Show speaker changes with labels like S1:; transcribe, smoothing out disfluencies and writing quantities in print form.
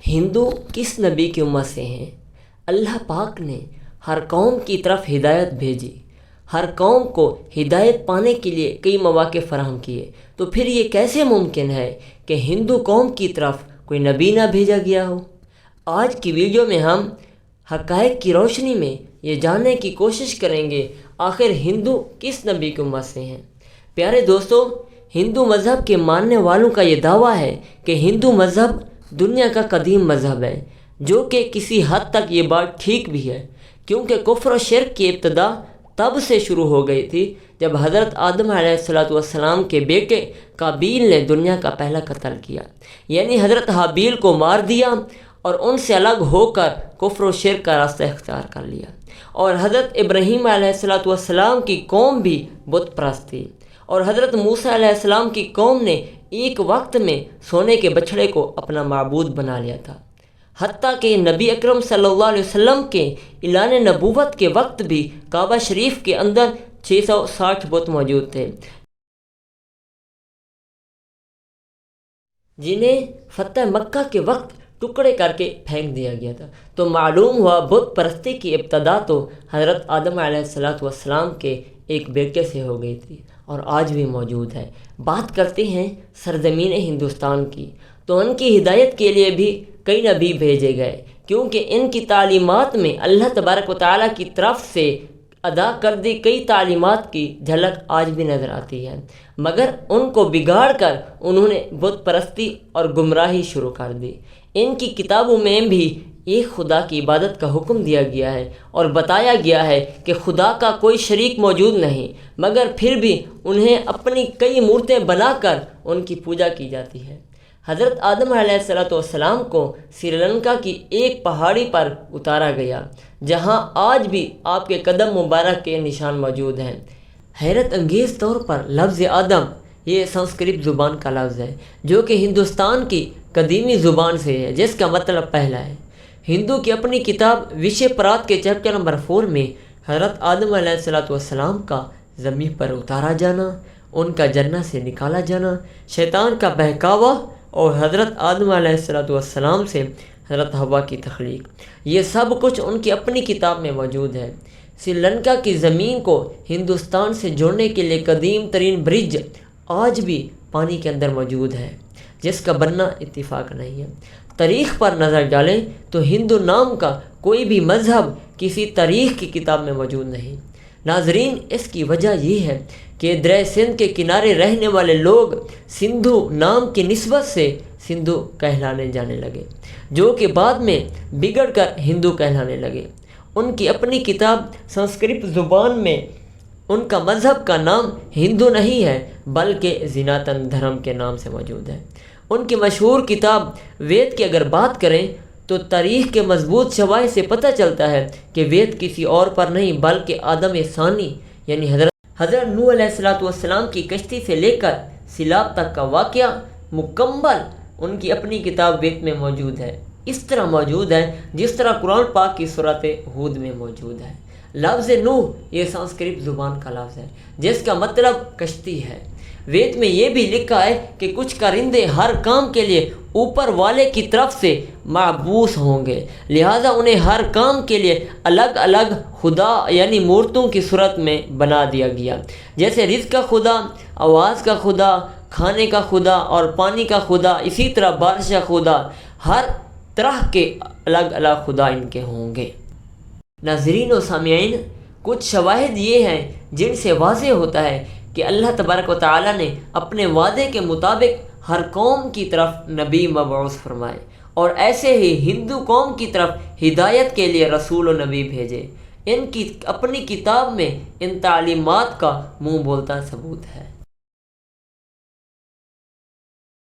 S1: ہندو کس نبی کی امت سے ہیں؟ اللہ پاک نے ہر قوم کی طرف ہدایت بھیجی، ہر قوم کو ہدایت پانے کے لیے کئی مواقع فراہم کیے، تو پھر یہ کیسے ممکن ہے کہ ہندو قوم کی طرف کوئی نبی نہ بھیجا گیا ہو؟ آج کی ویڈیو میں ہم حقائق کی روشنی میں یہ جاننے کی کوشش کریں گے آخر ہندو کس نبی کی امت سے ہیں۔ پیارے دوستو، ہندو مذہب کے ماننے والوں کا یہ دعویٰ ہے کہ ہندو مذہب دنیا کا قدیم مذہب ہے، جو کہ کسی حد تک یہ بات ٹھیک بھی ہے، کیونکہ کفر و شرک کی ابتدا تب سے شروع ہو گئی تھی جب حضرت آدم علیہ السلام کے بیٹے قابیل نے دنیا کا پہلا قتل کیا، یعنی حضرت حابیل کو مار دیا اور ان سے الگ ہو کر کفر و شرک کا راستہ اختیار کر لیا۔ اور حضرت ابراہیم علیہ السلام کی قوم بھی بت پرست تھی، اور حضرت موسیٰ علیہ السلام کی قوم نے ایک وقت میں سونے کے بچھڑے کو اپنا معبود بنا لیا تھا، حتیٰ کہ نبی اکرم صلی اللہ علیہ وسلم کے اعلان نبوت کے وقت بھی کعبہ شریف کے اندر 660 بت موجود تھے، جنہیں فتح مکہ کے وقت ٹکڑے کر کے پھینک دیا گیا تھا۔ تو معلوم ہوا بت پرستی کی ابتدا تو حضرت آدم علیہ السلام کے ایک بیٹے سے ہو گئی تھی، اور آج بھی موجود ہے۔ بات کرتے ہیں سرزمین ہندوستان کی، تو ان کی ہدایت کے لیے بھی کئی نبی بھیجے گئے، کیونکہ ان کی تعلیمات میں اللہ تبارک و تعالیٰ کی طرف سے ادا کردی کئی تعلیمات کی جھلک آج بھی نظر آتی ہے، مگر ان کو بگاڑ کر انہوں نے بت پرستی اور گمراہی شروع کر دی۔ ان کی کتابوں میں بھی ایک خدا کی عبادت کا حکم دیا گیا ہے، اور بتایا گیا ہے کہ خدا کا کوئی شریک موجود نہیں، مگر پھر بھی انہیں اپنی کئی مورتیں بنا کر ان کی پوجا کی جاتی ہے۔ حضرت آدم علیہ السلام کو سری لنکا کی ایک پہاڑی پر اتارا گیا، جہاں آج بھی آپ کے قدم مبارک کے نشان موجود ہیں۔ حیرت انگیز طور پر لفظ آدم یہ سنسکرت زبان کا لفظ ہے، جو کہ ہندوستان کی قدیمی زبان سے ہے، جس کا مطلب پہلا ہے۔ ہندو کی اپنی کتاب وشے پرات کے چیپٹر نمبر 4 میں حضرت آدم علیہ السلام کا زمین پر اتارا جانا، ان کا جنت سے نکالا جانا، شیطان کا بہکاوا، اور حضرت آدم علیہ السلام سے حضرت حوا کی تخلیق، یہ سب کچھ ان کی اپنی کتاب میں موجود ہے۔ سری لنکا کی زمین کو ہندوستان سے جوڑنے کے لیے قدیم ترین برج آج بھی پانی کے اندر موجود ہے، جس کا بننا اتفاق نہیں ہے۔ تاریخ پر نظر ڈالیں تو ہندو نام کا کوئی بھی مذہب کسی تاریخ کی کتاب میں موجود نہیں۔ ناظرین، اس کی وجہ یہ ہے کہ دریا سندھ کے کنارے رہنے والے لوگ سندھو نام کی نسبت سے سندھو کہلانے جانے لگے، جو کہ بعد میں بگڑ کر ہندو کہلانے لگے۔ ان کی اپنی کتاب سنسکرت زبان میں ان کا مذہب کا نام ہندو نہیں ہے، بلکہ زناتن دھرم کے نام سے موجود ہے۔ ان کی مشہور کتاب وید کی اگر بات کریں تو تاریخ کے مضبوط شواہد سے پتہ چلتا ہے کہ وید کسی اور پر نہیں بلکہ آدم ثانی یعنی حضرت نوح علیہ السلام کی کشتی سے لے کر سیلاب تک کا واقعہ مکمل ان کی اپنی کتاب وید میں موجود ہے۔ اس طرح موجود ہے جس طرح قرآن پاک کی سورۃ ہود میں موجود ہے۔ لفظ نوح یہ سنسکرت زبان کا لفظ ہے، جس کا مطلب کشتی ہے۔ وید میں یہ بھی لکھا ہے کہ کچھ کرندے ہر کام کے لیے اوپر والے کی طرف سے معبوس ہوں گے، لہٰذا انہیں ہر کام کے لیے الگ الگ خدا یعنی مورتوں کی صورت میں بنا دیا گیا، جیسے رزق کا خدا، آواز کا خدا، کھانے کا خدا اور پانی کا خدا، اسی طرح بارش کا خدا، ہر طرح کے الگ الگ خدا ان کے ہوں گے۔ ناظرین و سامعین، کچھ شواہد یہ ہیں جن سے واضح ہوتا ہے کہ اللہ تبارک و تعالیٰ نے اپنے وعدے کے مطابق ہر قوم کی طرف نبی مبعوث فرمائے، اور ایسے ہی ہندو قوم کی طرف ہدایت کے لیے رسول و نبی بھیجے۔ ان کی اپنی کتاب میں ان تعلیمات کا منہ بولتا ثبوت ہے۔